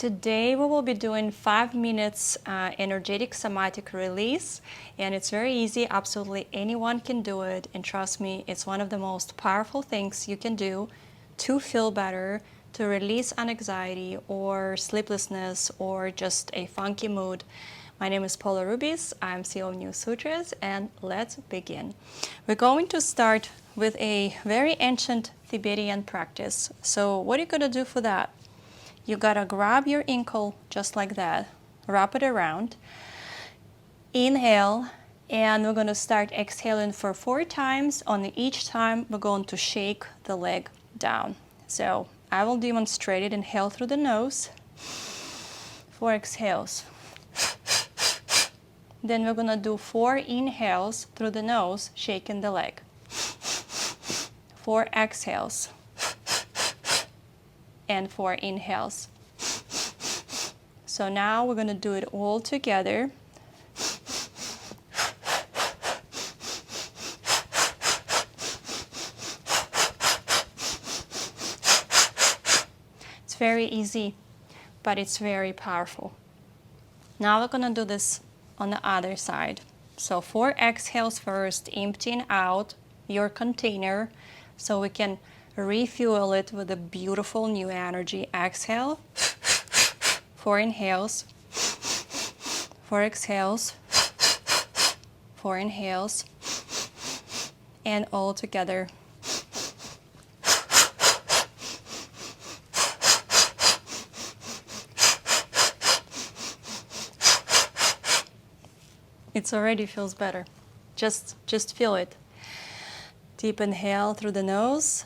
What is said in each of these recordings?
Today we will be doing 5 minutes energetic somatic release, and it's very easy. Absolutely anyone can do it, and trust me, it's one of the most powerful things you can do to feel better, to release anxiety or sleeplessness or just a funky mood. My name is Paula Rubis, I'm CEO of Neosutras, and let's begin. We're going to start with a very ancient Tibetan practice. So what are you going to do for that? You gotta grab your ankle just like that, wrap it around, inhale, and we're gonna start exhaling for 4 times. On each time, we're going to shake the leg down. So I will demonstrate it. Inhale through the nose, 4 exhales. Then we're gonna do 4 inhales through the nose, shaking the leg. 4 exhales. And 4 inhales. So now we're going to do it all together. It's very easy, but it's very powerful. Now we're going to do this on the other side. So 4 exhales first, emptying out your container so we can refuel it with a beautiful new energy. Exhale, 4 inhales, 4 exhales, 4 inhales, and all together. It already feels better. Just feel it. Deep inhale through the nose.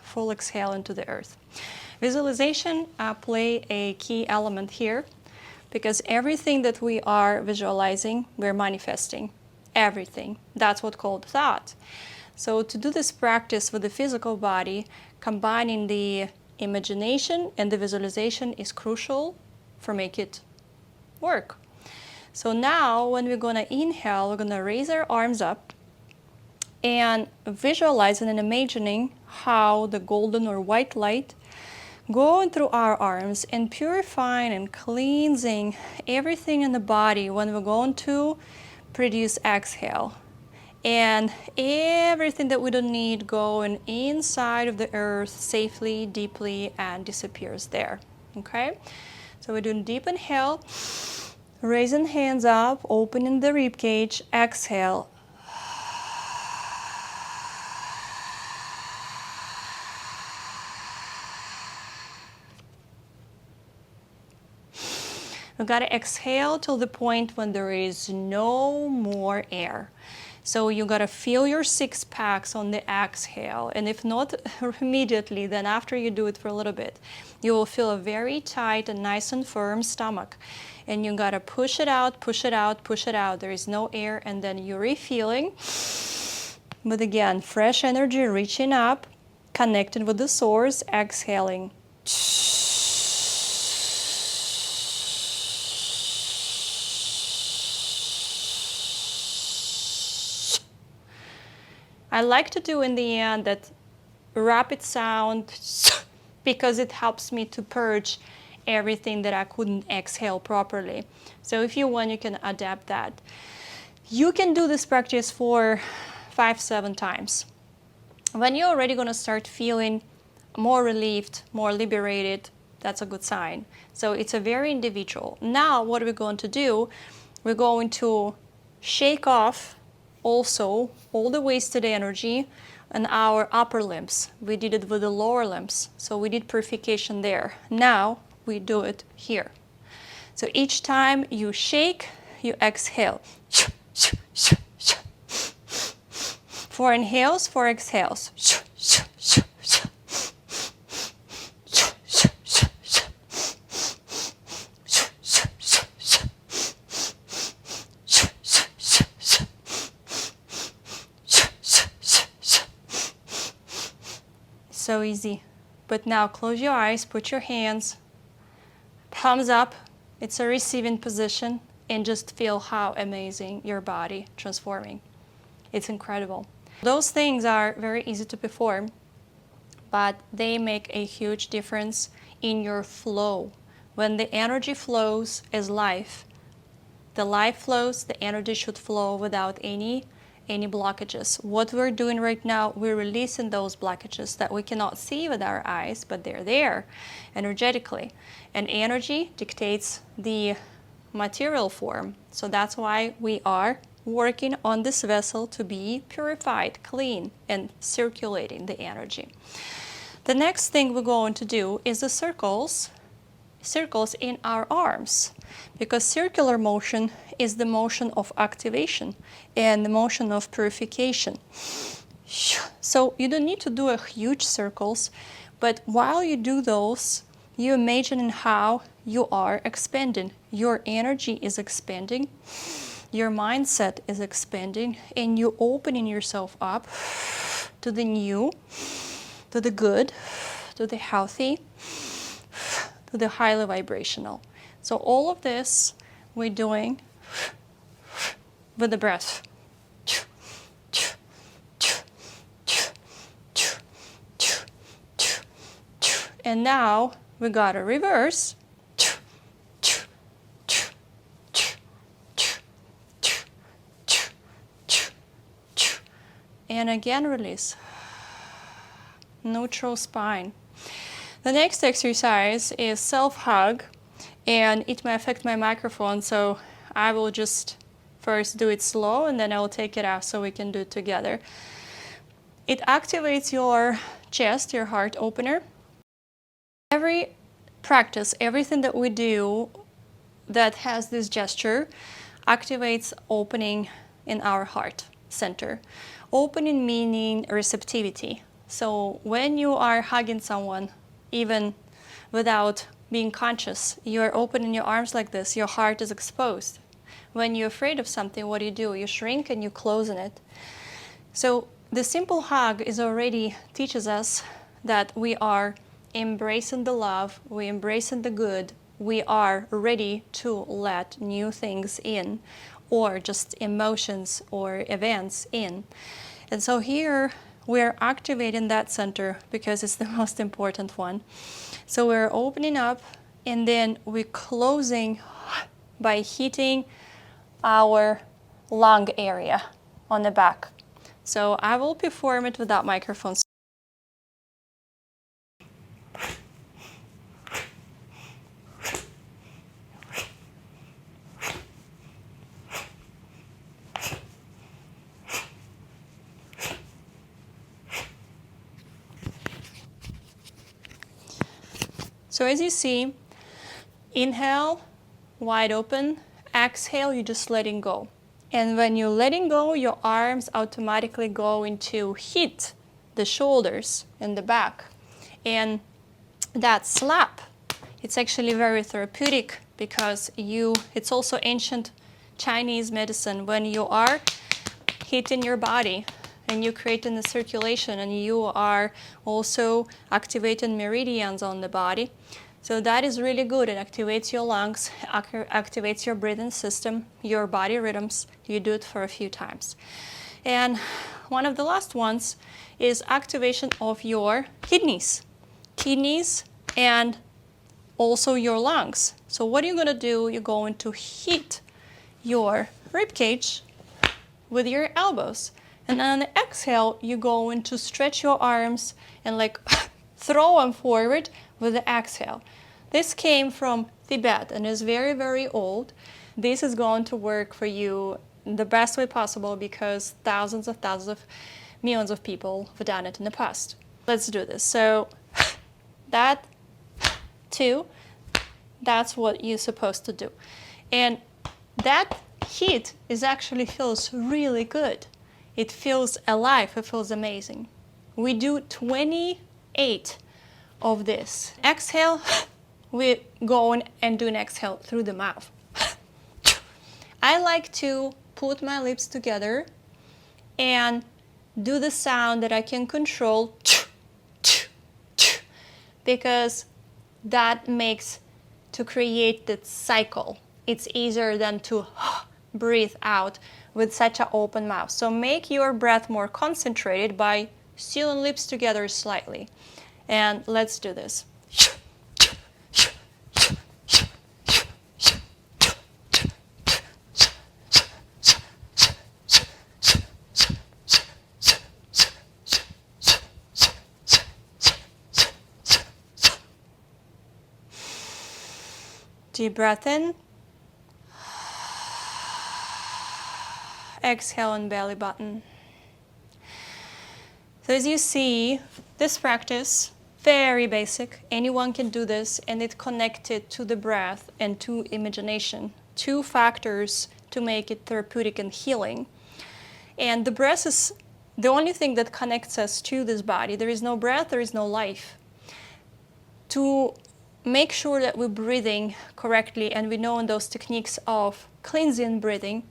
Full exhale into the earth. Visualization play a key element here, because everything that we are visualizing, we're manifesting. Everything. That's what's called thought. So to do this practice with the physical body, combining the imagination and the visualization is crucial for make it work. So now when we're going to inhale, we're going to raise our arms up and visualizing and imagining how the golden or white light going through our arms and purifying and cleansing everything in the body when we're going to produce exhale. And everything that we don't need going inside of the earth safely, deeply, and disappears there. Okay? So we're doing deep inhale, raising hands up, opening the rib cage, exhale. You gotta exhale till the point when there is no more air. So you gotta feel your 6 packs on the exhale, and if not immediately, then after you do it for a little bit, you will feel a very tight and nice and firm stomach. And you gotta push it out, push it out, push it out. There is no air, and then you're refilling. But again, fresh energy reaching up, connecting with the source, exhaling. I like to do in the end that rapid sound because it helps me to purge everything that I couldn't exhale properly. So if you want, you can adapt that. You can do this practice for 5-7 times. When you're already going to start feeling more relieved, more liberated, that's a good sign. So it's a very individual. Now what we're going to do, we're going to shake off also all the wasted energy in our upper limbs. We did it with the lower limbs, so we did purification there. Now we do it here. So each time you shake, you exhale. 4 inhales, 4 exhales. So easy. But now close your eyes, put your hands, palms up. It's a receiving position, and just feel how amazing your body transforming. It's incredible. Those things are very easy to perform, but they make a huge difference in your flow. When the energy flows as life, the life flows, the energy should flow without any blockages. What we're doing right now, we're releasing those blockages that we cannot see with our eyes, but they're there energetically. And energy dictates the material form. So that's why we are working on this vessel to be purified, clean, and circulating the energy. The next thing we're going to do is the circles in our arms, because circular motion is the motion of activation and the motion of purification. So you don't need to do a huge circles, but while you do those, you imagine how you are expanding. Your energy is expanding, your mindset is expanding, and you're opening yourself up to the new, to the good, to the healthy, to the highly vibrational. So all of this we're doing with the breath. And now we got a reverse. And again release. Neutral spine. The next exercise is self-hug, and it may affect my microphone, so I will just first do it slow and then I will take it out so we can do it together. It activates your chest, your heart opener. Every practice, everything that we do that has this gesture activates opening in our heart center. Opening meaning receptivity. So when you are hugging someone, even without being conscious, you are opening your arms like this, your heart is exposed. When you're afraid of something, what do? You shrink and you close it. So the simple hug is already teaches us that we are embracing the love, we're embracing the good, we are ready to let new things in, or just emotions or events in. And so here we're activating that center because it's the most important one. So we're opening up and then we're closing by hitting our lung area on the back. So I will perform it without microphones. So as you see, inhale, wide open, exhale, you're just letting go. And when you're letting go, your arms automatically go into hit the shoulders and the back. And that slap, it's actually very therapeutic because it's also ancient Chinese medicine. When you are hitting your body and you're creating the circulation and you are also activating meridians on the body. So that is really good. It activates your lungs, activates your breathing system, your body rhythms. You do it for a few times. And one of the last ones is activation of your kidneys and also your lungs. So what are you going to do? You're going to hit your rib cage with your elbows. And on the exhale, you're going to stretch your arms and like throw them forward with the exhale. This came from Tibet and is very, very old. This is going to work for you the best way possible because thousands of millions of people have done it in the past. Let's do this. So that, two, that's what you're supposed to do. And that hit actually feels really good. It feels alive, it feels amazing. We do 28 of this. Exhale, we go on and do an exhale through the mouth. I like to put my lips together and do the sound that I can control because that makes to create that cycle. It's easier than to breathe out with such an open mouth. So make your breath more concentrated by sealing lips together slightly. And let's do this. Deep breath in. Exhale on belly button. So as you see, this practice, very basic. Anyone can do this, and it's connected to the breath and to imagination. Two factors to make it therapeutic and healing. And the breath is the only thing that connects us to this body. There is no breath, there is no life. To make sure that we're breathing correctly, and we know in those techniques of cleansing breathing,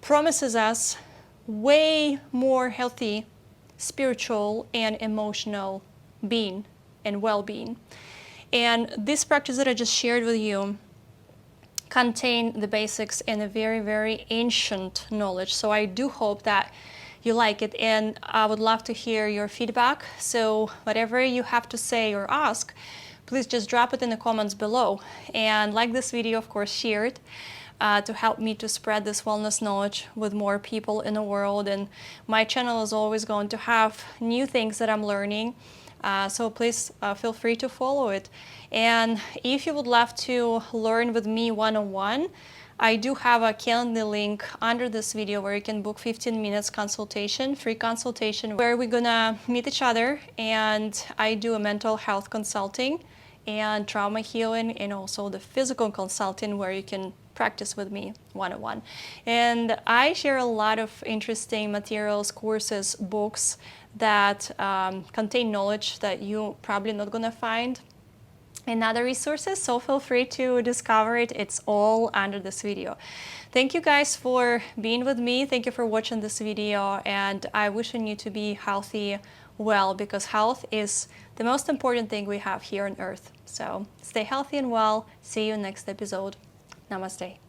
promises us way more healthy spiritual and emotional being and well-being. And this practice that I just shared with you contain the basics and a very, very ancient knowledge. So I do hope that you like it, and I would love to hear your feedback. So whatever you have to say or ask, please just drop it in the comments below. And like this video, of course, share it to help me to spread this wellness knowledge with more people in the world. And my channel is always going to have new things that I'm learning. So please feel free to follow it. And if you would love to learn with me one-on-one, I do have a calendar link under this video where you can book 15 minutes consultation, free consultation, where we're gonna meet each other, and I do a mental health consulting and trauma healing, and also the physical consulting where you can practice with me one-on-one. And I share a lot of interesting materials, courses, books that contain knowledge that you probably not gonna find in other resources, so feel free to discover it. It's all under this video. Thank you guys for being with me. Thank you for watching this video, and I wishing you to be healthy, well, because health is the most important thing we have here on earth. So stay healthy and well. See you next episode. Namaste.